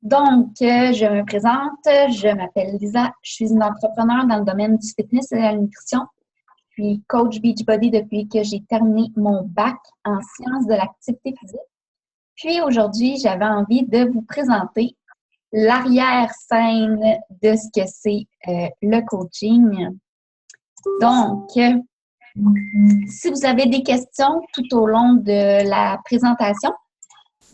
Je me présente, je m'appelle Lisa, je suis une entrepreneure dans le domaine du fitness et de la nutrition. Je suis coach Beachbody depuis que j'ai terminé mon bac en sciences de l'activité physique. Puis aujourd'hui, j'avais envie de vous présenter l'arrière-scène de ce que c'est le coaching. Si vous avez des questions tout au long de la présentation,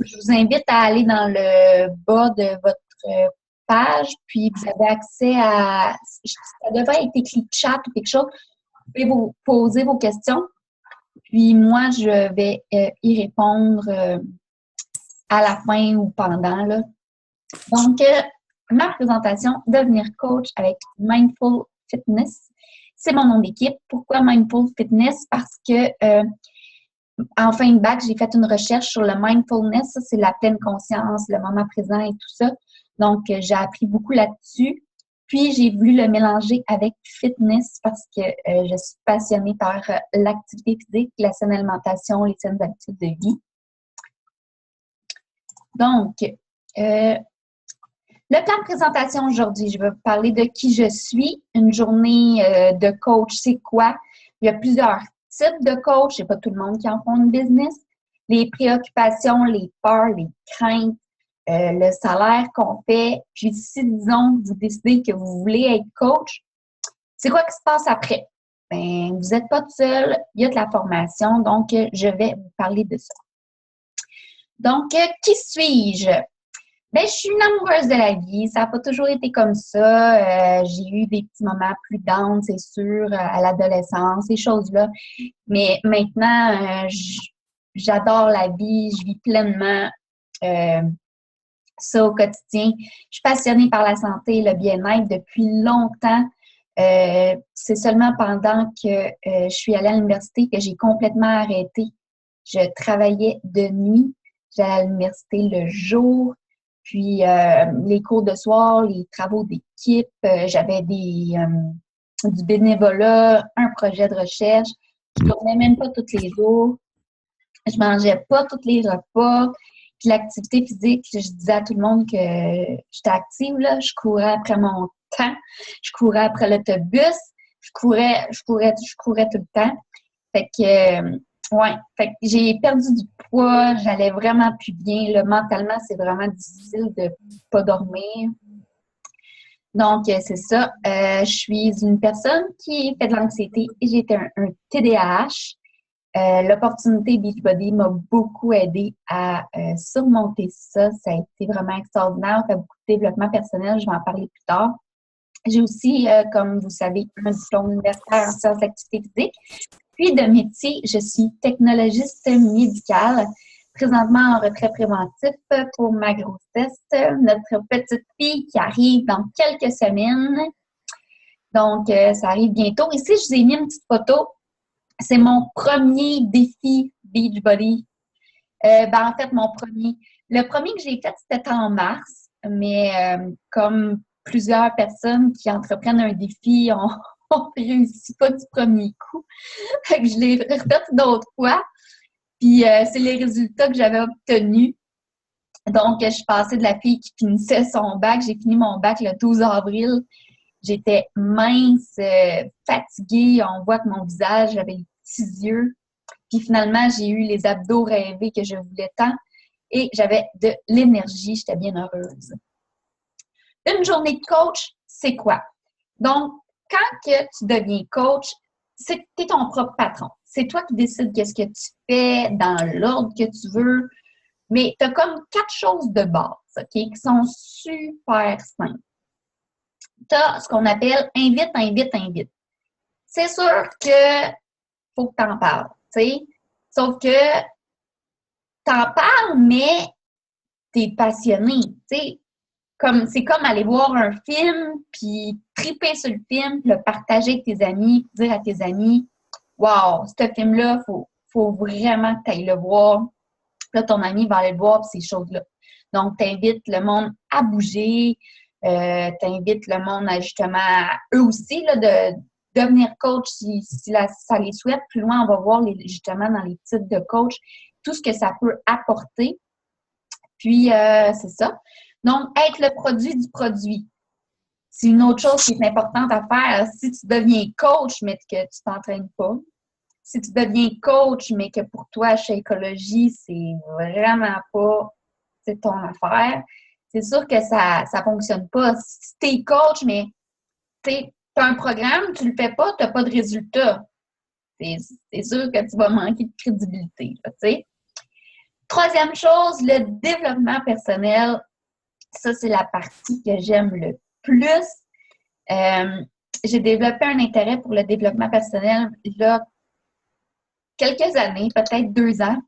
je vous invite à aller dans le bas de votre page, puis vous avez accès à, ça devrait être écrit chat ou quelque chose. Vous pouvez vous poser vos questions, puis moi, je vais y répondre à la fin ou pendant, là. Ma présentation, devenir coach avec Mindful Fitness, c'est mon nom d'équipe. Pourquoi Mindful Fitness? Parce que en fin de bac, j'ai fait une recherche sur le mindfulness. Ça, c'est la pleine conscience, le moment présent et tout ça. J'ai appris beaucoup là-dessus. Puis, j'ai voulu le mélanger avec fitness parce que je suis passionnée par l'activité physique, la saine alimentation, les saines habitudes de vie. Le plan de présentation aujourd'hui, je vais vous parler de qui je suis. Une journée de coach, c'est quoi? Il y a plusieurs types de coach. C'est pas tout le monde qui en font une business. Les préoccupations, les peurs, les craintes, le salaire qu'on fait. Puis si, disons, vous décidez que vous voulez être coach, c'est quoi qui se passe après? Ben, vous n'êtes pas tout seul, il y a de la formation, donc je vais vous parler de ça. Qui suis-je? Ben, je suis une amoureuse de la vie. Ça n'a pas toujours été comme ça. J'ai eu des petits moments plus down, c'est sûr, à l'adolescence, ces choses-là. Mais maintenant, j'adore la vie. Je vis pleinement ça au quotidien. Je suis passionnée par la santé et le bien-être depuis longtemps. C'est seulement pendant que je suis allée à l'université que j'ai complètement arrêté. Je travaillais de nuit. J'allais à l'université le jour. Puis les cours de soir, les travaux d'équipe, j'avais du bénévolat, un projet de recherche. Je ne tournais même pas tous les jours. Je mangeais pas tous les repas. Puis l'activité physique, je disais à tout le monde que j'étais active, là. Je courais après mon temps. Je courais après l'autobus. Je courais tout le temps. Fait que j'ai perdu du poids, j'allais vraiment plus bien. Là, mentalement, c'est vraiment difficile de pas dormir. C'est ça. Je suis une personne qui fait de l'anxiété et j'ai un TDAH. L'opportunité Beachbody m'a beaucoup aidé à surmonter ça. Ça a été vraiment extraordinaire. On fait beaucoup de développement personnel, je vais en parler plus tard. J'ai aussi, comme vous savez, un diplôme universitaire en sciences de l'activité physique. Puis de métier, je suis technologiste médicale, présentement en retrait préventif pour ma grossesse. Notre petite fille qui arrive dans quelques semaines. Ça arrive bientôt. Ici, je vous ai mis une petite photo. C'est mon premier défi Beachbody. En fait, mon premier. Le premier que j'ai fait, c'était en mars, mais comme plusieurs personnes qui entreprennent un défi, on ne réussit pas du premier coup. Fait que je l'ai refait d'autres fois. Puis c'est les résultats que j'avais obtenus. Je suis passée de la fille qui finissait son bac. J'ai fini mon bac le 12 avril. J'étais mince, fatiguée. On voit que mon visage, j'avais les petits yeux. Puis finalement, j'ai eu les abdos rêvés que je voulais tant. Et j'avais de l'énergie. J'étais bien heureuse. Une journée de coach, c'est quoi? Donc, quand que tu deviens coach, c'est que tu es ton propre patron. C'est toi qui décides qu'est-ce que tu fais dans l'ordre que tu veux. Mais tu as comme 4 choses de base, OK, qui sont super simples. Tu as ce qu'on appelle invite, invite, invite. C'est sûr que faut que tu en parles, tu sais. Sauf que tu en parles, mais tu es passionné, tu sais. C'est comme aller voir un film, puis triper sur le film, puis le partager avec tes amis, puis dire à tes amis « Wow, ce film-là, faut vraiment que tu ailles le voir. » Là, ton ami va aller le voir, puis ces choses-là. Donc, tu invites le monde à bouger, tu invites le monde à justement, eux aussi, là, de devenir coach si ça les souhaite. Plus loin, on va voir justement dans les types de coach, tout ce que ça peut apporter. Puis, c'est ça. Donc, être le produit du produit. C'est une autre chose qui est importante à faire. Si tu deviens coach, mais que tu ne t'entraînes pas, si tu deviens coach, mais que pour toi, chez Écologie, c'est vraiment pas ton affaire, c'est sûr que ça ne fonctionne pas. Si tu es coach, mais tu as un programme, tu ne le fais pas, tu n'as pas de résultat. C'est sûr que tu vas manquer de crédibilité. Là, troisième chose, le développement personnel. Ça, c'est la partie que j'aime le plus. J'ai développé un intérêt pour le développement personnel là, quelques années, peut-être 2 ans.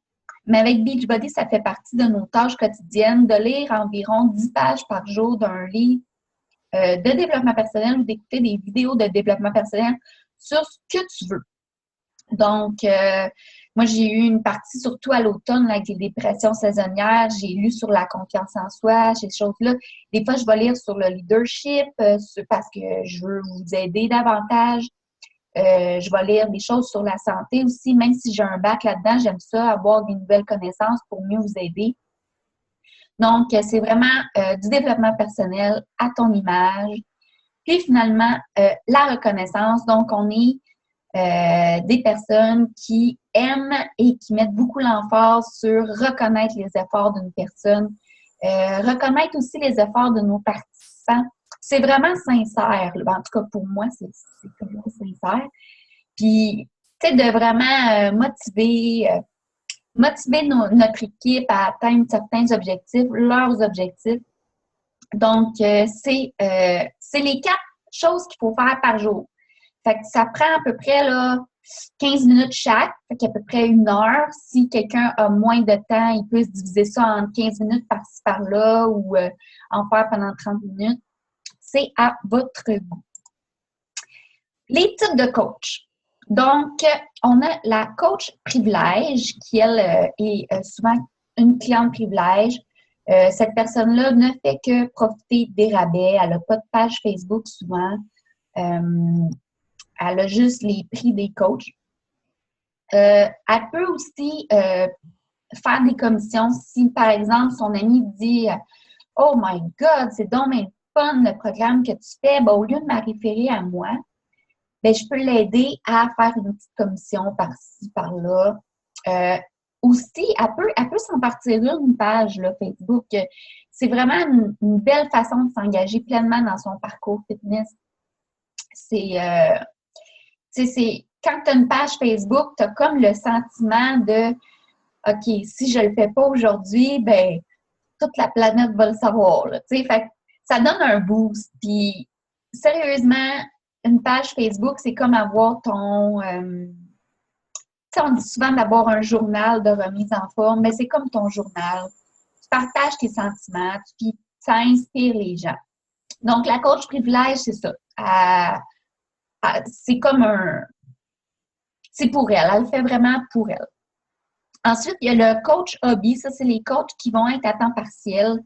Mais avec Beachbody, ça fait partie de nos tâches quotidiennes de lire environ 10 pages par jour d'un livre de développement personnel ou d'écouter des vidéos de développement personnel sur ce que tu veux. Donc, moi, j'ai eu une partie, surtout à l'automne, avec les dépressions saisonnières. J'ai lu sur la confiance en soi, ces choses-là. Des fois, je vais lire sur le leadership parce que je veux vous aider davantage. Je vais lire des choses sur la santé aussi. Même si j'ai un bac là-dedans, j'aime ça, avoir des nouvelles connaissances pour mieux vous aider. Donc, c'est vraiment du développement personnel à ton image. Puis, finalement, la reconnaissance. Donc, on est des personnes qui aiment et qui mettent beaucoup l'emphase sur reconnaître les efforts d'une personne, reconnaître aussi les efforts de nos participants. C'est vraiment sincère. En tout cas, pour moi, c'est vraiment sincère. Puis, tu sais, de vraiment motiver notre équipe à atteindre certains objectifs, leurs objectifs. Donc, c'est les 4 choses qu'il faut faire par jour. Fait que ça prend à peu près là, 15 minutes chaque, fait qu'à peu près 1 heure. Si quelqu'un a moins de temps, il peut se diviser ça en 15 minutes par-ci par-là ou en faire pendant 30 minutes. C'est à votre goût. Les types de coach. Donc, on a la coach privilège qui, elle, est souvent une cliente privilège. Cette personne-là ne fait que profiter des rabais. Elle n'a pas de page Facebook souvent. Elle a juste les prix des coachs. Elle peut aussi faire des commissions si, par exemple, son ami dit « Oh my God, c'est donc bien fun le programme que tu fais. » Ben, au lieu de me référer à moi, ben, je peux l'aider à faire une petite commission par-ci, par-là. Aussi, elle peut s'en partir une page là, Facebook. C'est vraiment une belle façon de s'engager pleinement dans son parcours fitness. C'est quand tu as une page Facebook, tu as comme le sentiment de OK, si je ne le fais pas aujourd'hui, ben toute la planète va le savoir. Là, fait que ça donne un boost. Puis, sérieusement, une page Facebook, c'est comme avoir ton... on dit souvent d'avoir un journal de remise en forme, mais c'est comme ton journal. Tu partages tes sentiments, puis ça inspire les gens. Donc, la coach privilège, c'est ça. C'est comme un... C'est pour elle. Elle le fait vraiment pour elle. Ensuite, il y a le coach hobby. Ça, c'est les coachs qui vont être à temps partiel.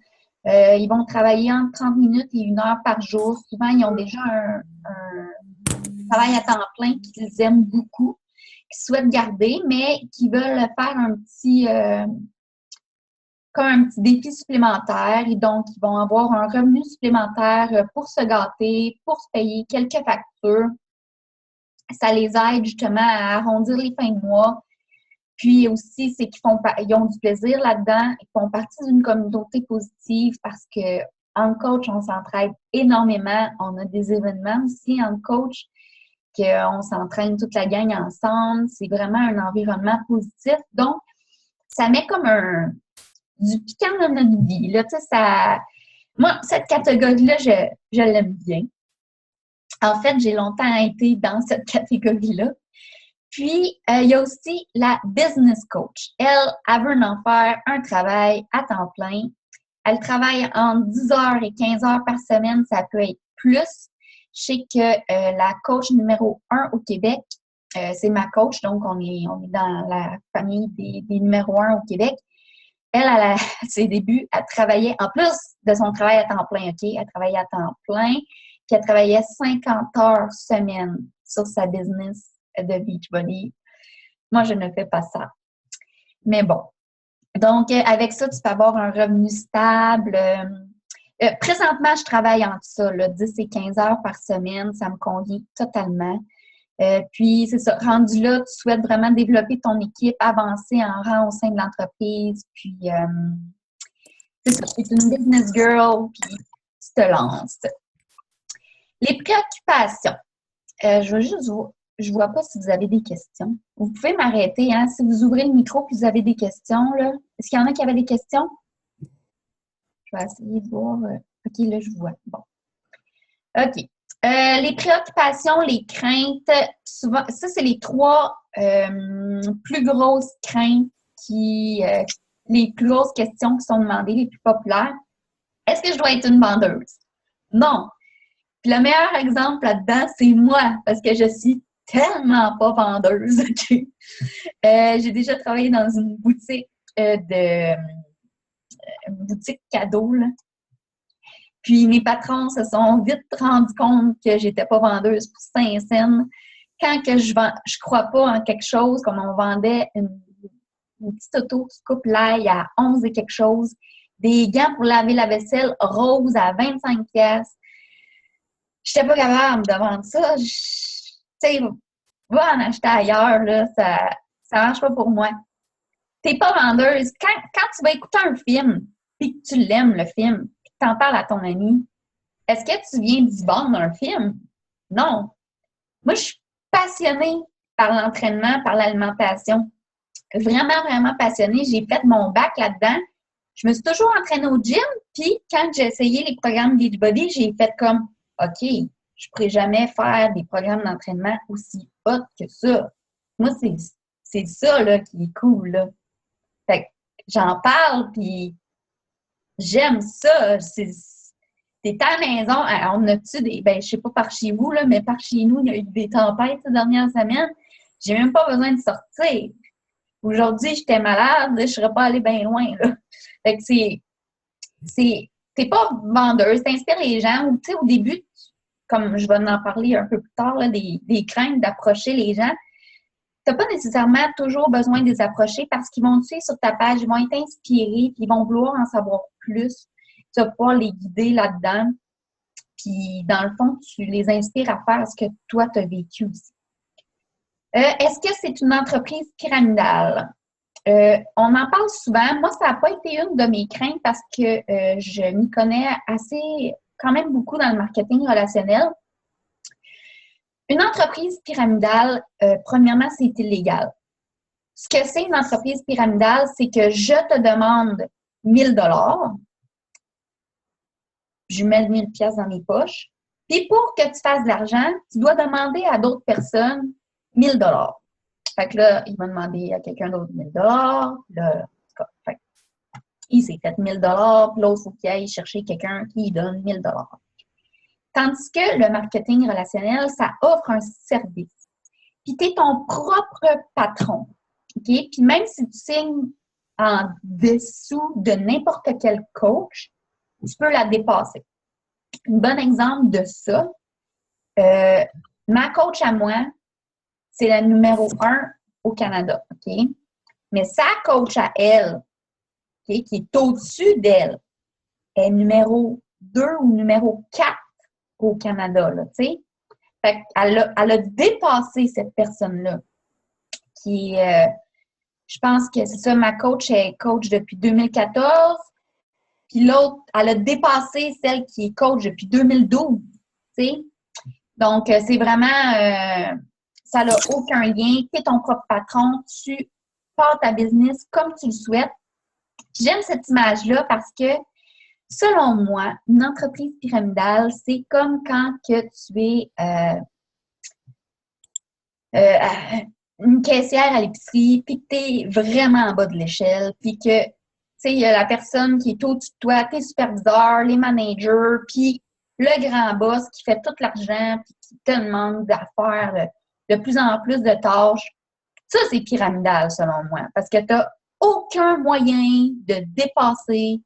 Ils vont travailler entre 30 minutes et 1 heure par jour. Souvent, ils ont déjà un travail à temps plein qu'ils aiment beaucoup, qu'ils souhaitent garder, mais qui veulent faire comme un petit défi supplémentaire. Et donc, ils vont avoir un revenu supplémentaire pour se gâter, pour se payer quelques factures. Ça les aide justement à arrondir les fins de mois. Puis aussi, c'est qu'ils ont du plaisir là-dedans. Ils font partie d'une communauté positive parce que en coach, on s'entraide énormément. On a des événements aussi en coach qu'on s'entraîne toute la gang ensemble. C'est vraiment un environnement positif. Donc, ça met comme du piquant dans notre vie. Là, moi, cette catégorie-là, je l'aime bien. En fait, j'ai longtemps été dans cette catégorie-là. Puis, il y a aussi la business coach. Elle veut en faire un travail à temps plein. Elle travaille entre 10 heures et 15 heures par semaine. Ça peut être plus. Je sais que la coach numéro 1 au Québec, c'est ma coach. Donc, on est dans la famille des numéro 1 au Québec. Elle, à ses débuts, elle travaillait, en plus de son travail à temps plein, OK? Elle travaillait à temps plein. Puis, elle travaillait 50 heures semaine sur sa business de Beachbody. Moi, je ne fais pas ça. Mais bon. Donc, avec ça, tu peux avoir un revenu stable. Présentement, je travaille entre ça, là, 10 et 15 heures par semaine. Ça me convient totalement. Puis, c'est ça, rendu là, tu souhaites vraiment développer ton équipe, avancer en rang au sein de l'entreprise. Puis, c'est ça, tu es une business girl, puis tu te lances. Les préoccupations. Je vois pas si vous avez des questions. Vous pouvez m'arrêter, hein, si vous ouvrez le micro et vous avez des questions, là. Est-ce qu'il y en a qui avaient des questions? Je vais essayer de voir. OK, là, je vois. Bon. OK. Les préoccupations, les craintes, souvent, ça, c'est les trois plus grosses craintes les plus grosses questions qui sont demandées, les plus populaires. Est-ce que je dois être une vendeuse? Non. Puis le meilleur exemple là-dedans, c'est moi, parce que je suis tellement pas vendeuse. Okay? J'ai déjà travaillé dans une boutique boutique cadeau, là. Puis mes patrons se sont vite rendus compte que j'étais pas vendeuse pour 5 cents. Quand que je crois pas en quelque chose, comme on vendait une petite auto qui coupe l'ail à 11 et quelque chose, des gants pour laver la vaisselle rose à 25 pièces. J'étais pas capable de vendre ça. Tu sais, va en acheter ailleurs, là, ça marche pas pour moi. T'es pas vendeuse. Quand tu vas écouter un film, puis que tu l'aimes, le film, puis que t'en parles à ton ami, est-ce que tu viens d'y vendre un film? Non. Moi, je suis passionnée par l'entraînement, par l'alimentation. Vraiment, vraiment passionnée. J'ai fait mon bac là-dedans. Je me suis toujours entraînée au gym, puis quand j'ai essayé les programmes Beachbody, j'ai fait comme, OK, je ne pourrais jamais faire des programmes d'entraînement aussi hot que ça. Moi, c'est ça là, qui est cool, là. Fait que j'en parle, puis j'aime ça. T'es à la maison, on a-tu des. Ben, je sais pas par chez vous, là, mais par chez nous, il y a eu des tempêtes ces dernières semaines. J'ai même pas besoin de sortir. Aujourd'hui, j'étais malade, je serais pas allée bien loin, là. Fait que t'es pas vendeuse, t'inspires les gens. Ou, tu sais, au début, comme je vais en parler un peu plus tard, là, des craintes d'approcher les gens. Tu n'as pas nécessairement toujours besoin de les approcher parce qu'ils vont te suivre sur ta page, ils vont être inspirés, puis ils vont vouloir en savoir plus. Tu vas pouvoir les guider là-dedans. Puis, dans le fond, tu les inspires à faire ce que toi, tu as vécu aussi. Est-ce que c'est une entreprise pyramidale? On en parle souvent. Moi, ça n'a pas été une de mes craintes parce que je m'y connais assez, quand même beaucoup dans le marketing relationnel. Une entreprise pyramidale, premièrement, c'est illégal. Ce que c'est une entreprise pyramidale, c'est que je te demande 1000 $, je mets 1000 pièces dans mes poches, puis pour que tu fasses de l'argent, tu dois demander à d'autres personnes 1000 $. Fait que là, il va demander à quelqu'un d'autre 1000 $. Là, fait, il s'est fait 1000 $, puis l'autre, il faut qu'il aille chercher quelqu'un qui lui donne 1000 $. Tandis que le marketing relationnel, ça offre un service. Puis tu es ton propre patron. OK? Puis même si tu signes en dessous de n'importe quel coach, tu peux la dépasser. Un bon exemple de ça, ma coach à moi, c'est la numéro 1 au Canada. OK? Mais sa coach à elle, okay, qui est au-dessus d'elle, est numéro 2 ou numéro 4 au Canada. Là, tu sais? Fait qu'elle a dépassé cette personne-là. Qui je pense que c'est ça, ma coach est coach depuis 2014. Puis l'autre, elle a dépassé celle qui est coach depuis 2012. Tu sais? Donc, c'est vraiment, ça n'a aucun lien. Tu es ton propre patron. Tu pars ta business comme tu le souhaites. J'aime cette image-là parce que, selon moi, une entreprise pyramidale, c'est comme quand que tu es une caissière à l'épicerie, puis que tu es vraiment en bas de l'échelle, puis que, tu sais, il y a la personne qui est au-dessus de toi, tes superviseurs, les managers, puis le grand boss qui fait tout l'argent, puis qui te demande à faire de plus en plus de tâches. Ça, c'est pyramidal, selon moi, parce que tu n'as aucun moyen de dépasser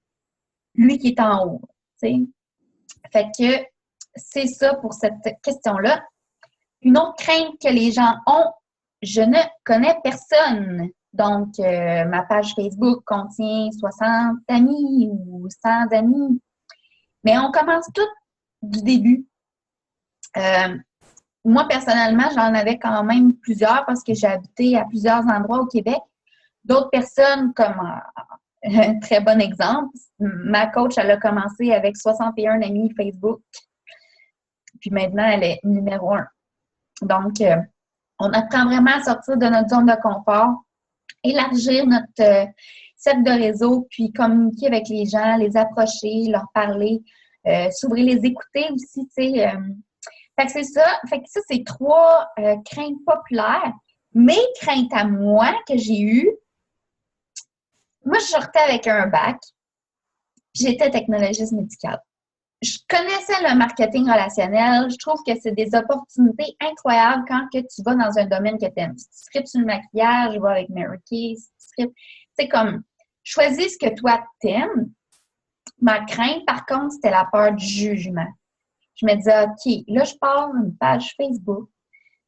lui qui est en haut, tu sais. Fait que c'est ça pour cette question-là. Une autre crainte que les gens ont, je ne connais personne. Donc, ma page Facebook contient 60 amis ou 100 amis. Mais on commence tout du début. Moi, personnellement, j'en avais quand même plusieurs parce que j'ai habité à plusieurs endroits au Québec. D'autres personnes, comme un très bon exemple, ma coach, elle a commencé avec 61 amis Facebook. Puis maintenant, elle est numéro 1. Donc, on apprend vraiment à sortir de notre zone de confort, élargir notre cercle de réseau, puis communiquer avec les gens, les approcher, leur parler, s'ouvrir, les écouter aussi, tu sais. Fait que c'est ça. Fait que ça, c'est 3 craintes populaires. Mes craintes à moi que j'ai eues, moi, je sortais avec un bac, j'étais technologiste médicale. Je connaissais le marketing relationnel. Je trouve que c'est des opportunités incroyables quand que tu vas dans un domaine que tu aimes. Si tu scriptes sur le maquillage, je vais avec Mary Kay. Si tu scriptes, c'est comme, choisis ce que toi t'aimes. Ma crainte, par contre, c'était la peur du jugement. Je me disais, OK, là, je pars une page Facebook.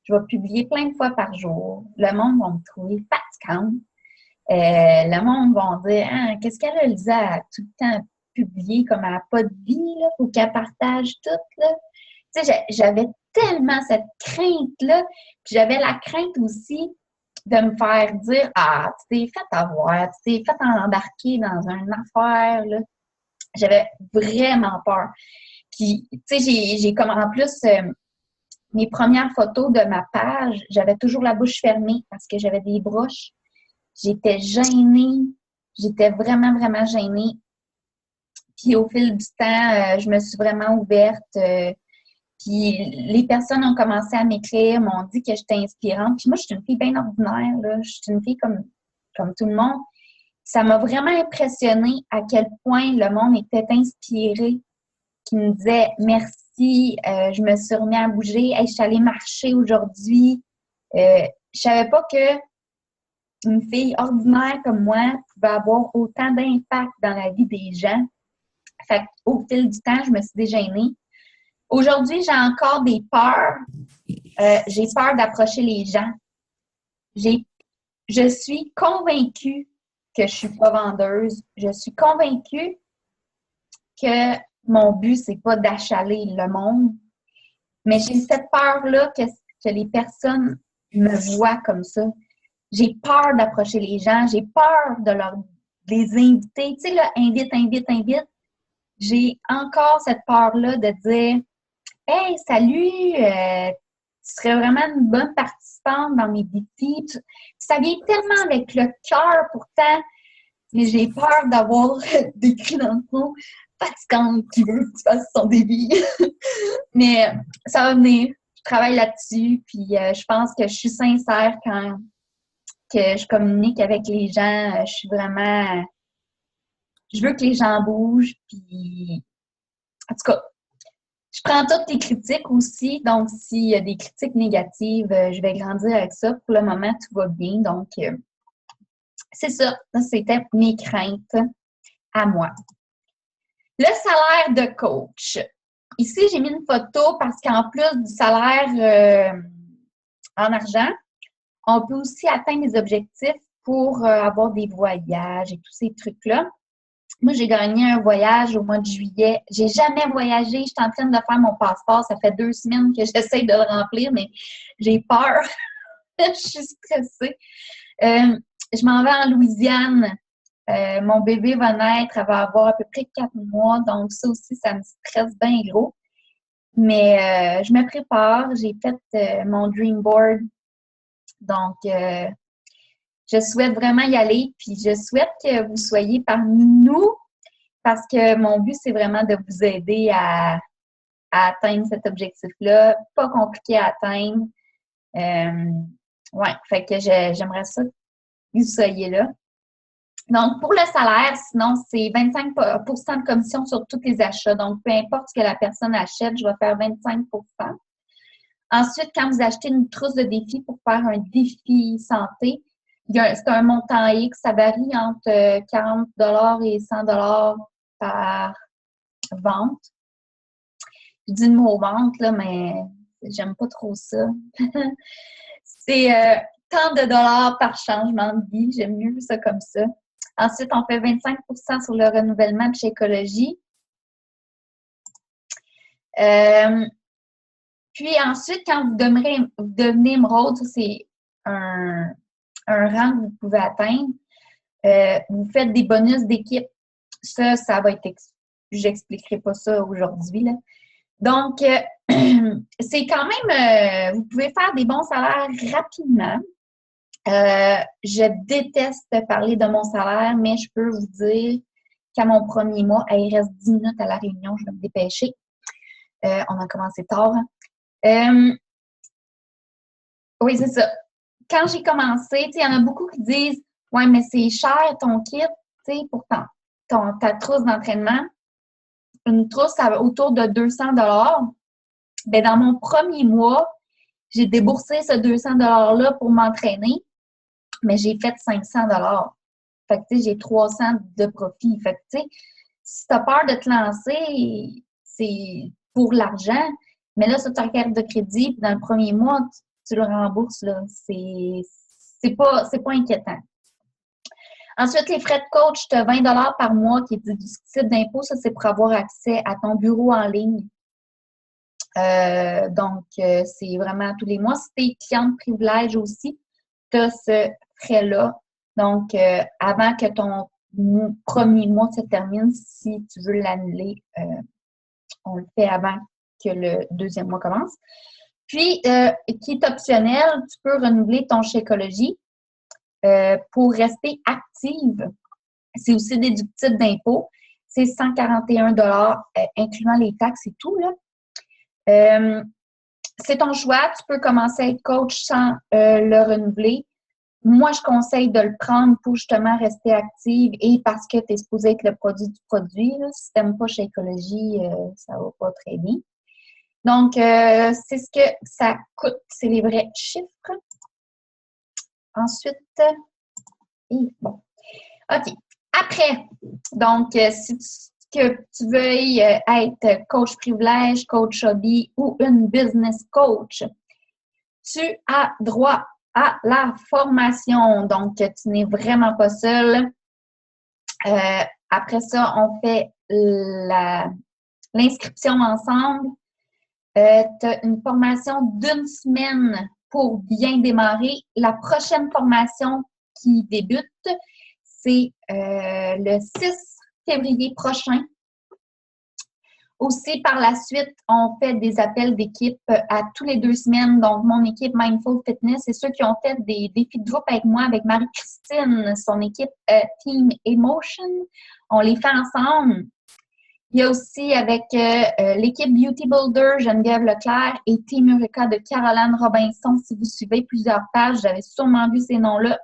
Je vais publier plein de fois par jour. Le monde va me trouver fatigante. Le monde va me dire, ah, qu'est-ce qu'elle a, Lisa, à tout le temps publier comme elle n'a pas de vie, là, faut qu'elle partage tout, là. Tu sais, j'avais tellement cette crainte-là, puis j'avais la crainte aussi de me faire dire, ah, tu t'es fait avoir, tu t'es fait embarquer dans une affaire, là. J'avais vraiment peur. Puis, tu sais, j'ai comme en plus, mes premières photos de ma page, j'avais toujours la bouche fermée parce que j'avais des broches. J'étais gênée. J'étais vraiment, vraiment gênée. Puis au fil du temps, je me suis vraiment ouverte. Puis les personnes ont commencé à m'écrire, m'ont dit que j'étais inspirante. Puis moi, je suis une fille bien ordinaire, là. Je suis une fille comme tout le monde. Ça m'a vraiment impressionnée à quel point le monde était inspiré, qui me disait merci, je me suis remis à bouger, hey, je suis allée marcher aujourd'hui. Je savais pas que une fille ordinaire comme moi pouvait avoir autant d'impact dans la vie des gens. Fait qu'au fil du temps, je me suis dégainée. Aujourd'hui, j'ai encore des peurs. J'ai peur d'approcher les gens. Je suis convaincue que je suis pas vendeuse. Je suis convaincue que mon but, c'est pas d'achaler le monde. Mais j'ai cette peur-là que les personnes me voient comme ça. J'ai peur d'approcher les gens. J'ai peur de les inviter. Tu sais, là, invite. J'ai encore cette peur-là de dire « Hey, salut, tu serais vraiment une bonne participante dans mes défis. » Ça vient tellement avec le cœur pourtant, mais j'ai peur d'avoir des cris dans le fond fatigante qui veut que tu fasses son défi. Mais ça va venir. Je travaille là-dessus, puis je pense que je suis sincère quand que je communique avec les gens. Je suis vraiment... Je veux que les gens bougent, puis... En tout cas, je prends toutes les critiques aussi. Donc, s'il y a des critiques négatives, je vais grandir avec ça. Pour le moment, tout va bien. Donc, c'est ça. Ça, c'était mes craintes à moi. Le salaire de coach. Ici, j'ai mis une photo parce qu'en plus du salaire en argent, on peut aussi atteindre des objectifs pour avoir des voyages et tous ces trucs-là. Moi, j'ai gagné un voyage au mois de juillet. J'ai jamais voyagé. Je suis en train de faire mon passeport. Ça fait 2 semaines que j'essaie de le remplir, mais j'ai peur. Je suis stressée. Je m'en vais en Louisiane. Mon bébé va naître. Elle va avoir à peu près 4 mois. Donc, ça aussi, ça me stresse bien gros. Mais je me prépare. J'ai fait mon dream board. Donc, je souhaite vraiment y aller, puis je souhaite que vous soyez parmi nous parce que mon but, c'est vraiment de vous aider à atteindre cet objectif-là. Pas compliqué à atteindre. Ouais, fait que j'aimerais ça que vous soyez là. Donc, pour le salaire, sinon, c'est 25 % de commission sur tous les achats. Donc, peu importe ce que la personne achète, je vais faire 25 % Ensuite, quand vous achetez une trousse de défi pour faire un défi santé, c'est un montant X, ça varie entre 40 $ et 100 $ par vente. Je dis le mot vente, là, mais j'aime pas trop ça. C'est tant de dollars par changement de vie. J'aime mieux ça comme ça. Ensuite, on fait 25 % sur le renouvellement de chez Écologie. Puis ensuite, quand vous devenez émeraude, ça c'est un rang que vous pouvez atteindre, vous faites des bonus d'équipe. Ça va être... J'expliquerai pas ça aujourd'hui, là. Donc, c'est quand même... vous pouvez faire des bons salaires rapidement. Je déteste parler de mon salaire, mais je peux vous dire qu'à mon premier mois, il reste 10 minutes à la réunion, je vais me dépêcher. On a commencé tard. Oui, c'est ça. Quand j'ai commencé, il y en a beaucoup qui disent « Ouais, mais c'est cher ton kit, pourtant, ta trousse d'entraînement. » Une trousse, ça va autour de 200 $. Ben, dans mon premier mois, j'ai déboursé ce 200 $-là pour m'entraîner, mais j'ai fait 500 $. Fait que, tu sais, j'ai 300 de profit. Fait que, tu sais, si tu as peur de te lancer, c'est pour l'argent. Mais là, sur ta carte de crédit, puis dans le premier mois, tu le rembourses, là. C'est pas inquiétant. Ensuite, les frais de coach, tu as 20 $ par mois qui est déductible d'impôt. Ça, c'est pour avoir accès à ton bureau en ligne. Donc, c'est vraiment tous les mois. Si tu es client de privilège aussi, tu as ce frais-là. Donc, avant que ton premier mois se termine, si tu veux l'annuler, on le fait avant que le deuxième mois commence. Puis, qui est optionnel, tu peux renouveler ton Shakeology pour rester active. C'est aussi déductible d'impôt. C'est 141 $, incluant les taxes et tout, là. C'est ton choix. Tu peux commencer à être coach sans le renouveler. Moi, je conseille de le prendre pour justement rester active et parce que tu es supposé être le produit du produit. Là. Si tu n'aimes pas Shakeology, ça ne va pas très bien. Donc, c'est ce que ça coûte. C'est les vrais chiffres. Ensuite, bon. OK. Après, donc, si tu veuilles être coach privilège, coach hobby ou une business coach, tu as droit à la formation. Donc, tu n'es vraiment pas seul. Après ça, on fait l'inscription ensemble. Tu as une formation d'1 semaine pour bien démarrer. La prochaine formation qui débute, c'est le 6 février prochain. Aussi, par la suite, on fait des appels d'équipe à tous les 2 semaines. Donc, mon équipe Mindful Fitness, c'est ceux qui ont fait des défis de groupe avec moi, avec Marie-Christine, son équipe Team Emotion. On les fait ensemble. Il y a aussi avec l'équipe Beauty Builder, Geneviève Leclerc et Team Eureka de Caroline Robinson. Si vous suivez plusieurs pages, j'avais sûrement vu ces noms-là,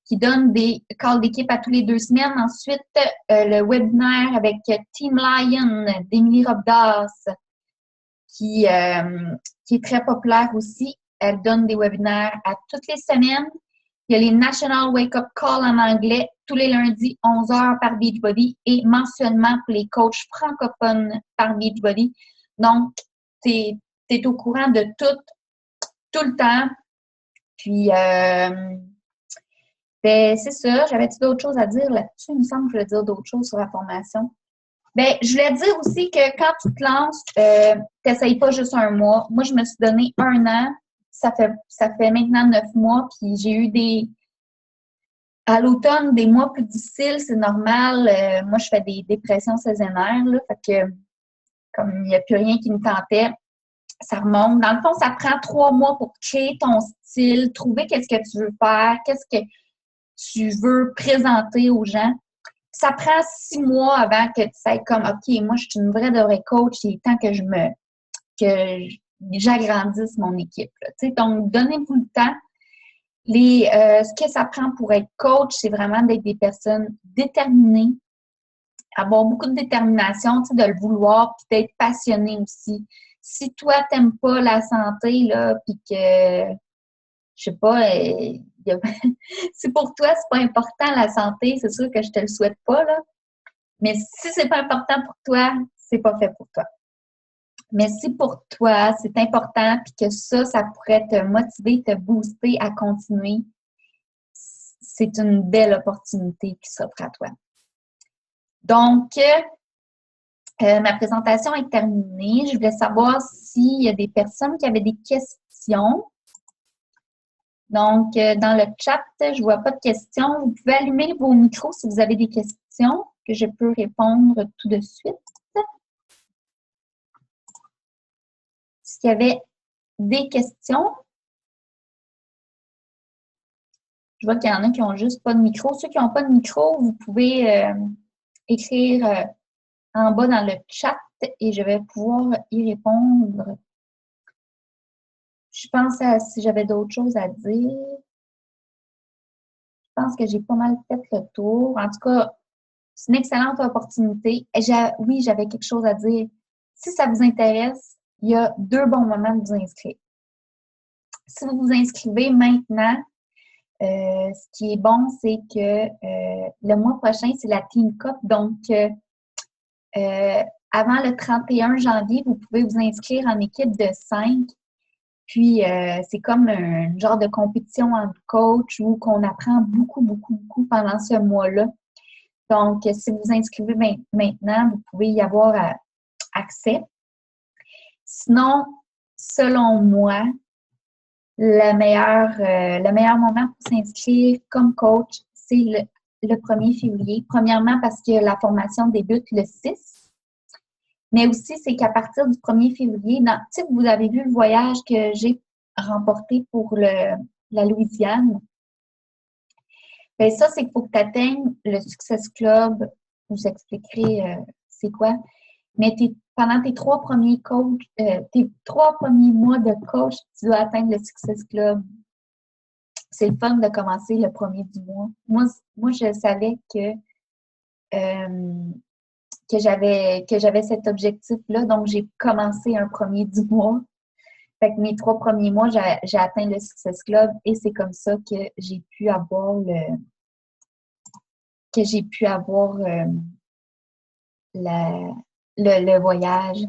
qui donnent des calls d'équipe à tous les 2 semaines. Ensuite, le webinaire avec Team Lion d'Émilie Robdas, qui est très populaire aussi. Elle donne des webinaires à toutes les semaines. Il y a les National Wake Up Call en anglais, tous les lundis, 11 h par Beachbody et mentionnement pour les coachs francophones par Beachbody. Donc, tu es au courant de tout le temps. Puis, ben, c'est ça. J'avais-tu d'autres choses à dire là-dessus? Il me semble que je voulais dire d'autres choses sur la formation. Ben, je voulais dire aussi que quand tu te lances, tu n'essayes pas juste 1 mois. Moi, je me suis donné 1 an. Ça fait maintenant 9 mois, puis j'ai eu à l'automne, des mois plus difficiles, c'est normal. Moi, je fais des dépressions saisonnières, là, fait que comme il n'y a plus rien qui me tentait, ça remonte. Dans le fond, ça prend 3 mois pour créer ton style, trouver qu'est-ce que tu veux faire, qu'est-ce que tu veux présenter aux gens. Ça prend 6 mois avant que tu sais comme, OK, moi, je suis une vraie coach, il est temps que j'agrandisse mon équipe. Donc, donnez-vous le temps. Ce que ça prend pour être coach, c'est vraiment d'être des personnes déterminées, avoir beaucoup de détermination, de le vouloir, puis d'être passionné aussi. Si toi, tu n'aimes pas la santé, là, puis que, je sais pas, si pour toi, c'est pas important la santé, c'est sûr que je te le souhaite pas, là. Mais si c'est pas important pour toi, c'est pas fait pour toi. Mais si pour toi, c'est important, puis que ça pourrait te motiver, te booster à continuer, c'est une belle opportunité qui s'offre à toi. Donc, Ma présentation est terminée. Je voulais savoir s'il y a des personnes qui avaient des questions. Donc, dans le chat, je ne vois pas de questions. Vous pouvez allumer vos micros si vous avez des questions que je peux répondre tout de suite. S'il y avait des questions, je vois qu'il y en a qui n'ont juste pas de micro. Ceux qui n'ont pas de micro, vous pouvez écrire en bas dans le chat et je vais pouvoir y répondre. Je pense à si j'avais d'autres choses à dire. Je pense que j'ai pas mal fait le tour. En tout cas, c'est une excellente opportunité. Oui, j'avais quelque chose à dire. Si ça vous intéresse, il y a 2 bons moments de vous inscrire. Si vous vous inscrivez maintenant, ce qui est bon, c'est que le mois prochain, c'est la Team Cup. Donc, avant le 31 janvier, vous pouvez vous inscrire en équipe de 5. Puis, c'est comme un genre de compétition entre coach où qu'on apprend beaucoup, beaucoup, beaucoup pendant ce mois-là. Donc, si vous vous inscrivez maintenant, vous pouvez y avoir accès. Sinon, selon moi, le meilleur moment pour s'inscrire comme coach, c'est le 1er février. Premièrement, parce que la formation débute le 6. Mais aussi, c'est qu'à partir du 1er février, si vous avez vu le voyage que j'ai remporté pour la Louisiane, bien ça, c'est qu'il faut que tu atteignes le Success Club. Je vous expliquerai c'est quoi. Mais pendant tes 3 premiers mois de coach, tu dois atteindre le Success Club. C'est le fun de commencer le 1er du mois. Moi je savais que j'avais cet objectif-là, donc j'ai commencé un 1er du mois. Fait que mes 3 premiers mois, j'ai atteint le Success Club et c'est comme ça que j'ai pu avoir le voyage.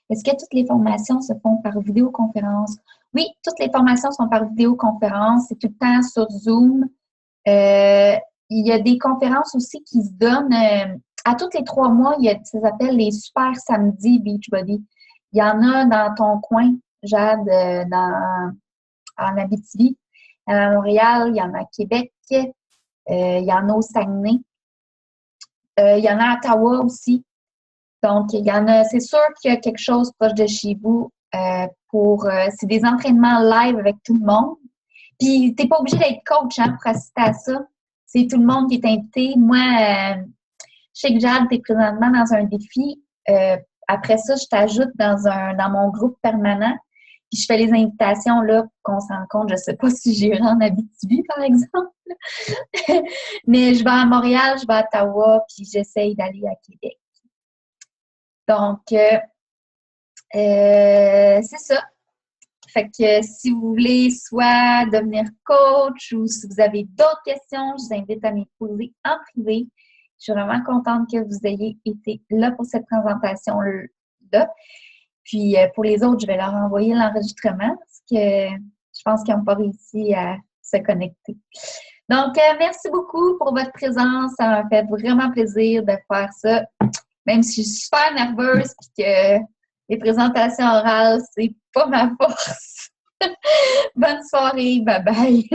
Est-ce que toutes les formations se font par vidéoconférence? Oui, toutes les formations sont par vidéoconférence. C'est tout le temps sur Zoom. Il y a des conférences aussi qui se donnent à tous les 3 mois. Ça s'appelle les Super Samedis Beachbody. Il y en a dans ton coin, Jade, en Abitibi. À Montréal, il y en a à Québec. Il y en a au Saguenay. Il y en a à Ottawa aussi. Donc, il y en a, c'est sûr qu'il y a quelque chose proche de chez vous c'est des entraînements live avec tout le monde. Puis, tu n'es pas obligé d'être coach pour assister à ça. C'est tout le monde qui est invité. Moi, je sais que Jade, tu es présentement dans un défi. Après ça, je t'ajoute dans mon groupe permanent. Puis, je fais les invitations là pour qu'on se rencontre. Je ne sais pas si j'irai en Abitibi, par exemple. Mais je vais à Montréal, je vais à Ottawa, puis j'essaye d'aller à Québec. Donc, c'est ça. Fait que si vous voulez soit devenir coach ou si vous avez d'autres questions, je vous invite à me poser en privé. Je suis vraiment contente que vous ayez été là pour cette présentation-là. Puis, pour les autres, je vais leur envoyer l'enregistrement parce que je pense qu'ils n'ont pas réussi à se connecter. Donc, merci beaucoup pour votre présence. Ça m'a fait vraiment plaisir de faire ça. Même si je suis super nerveuse et que les présentations orales, c'est pas ma force. Bonne soirée. Bye bye.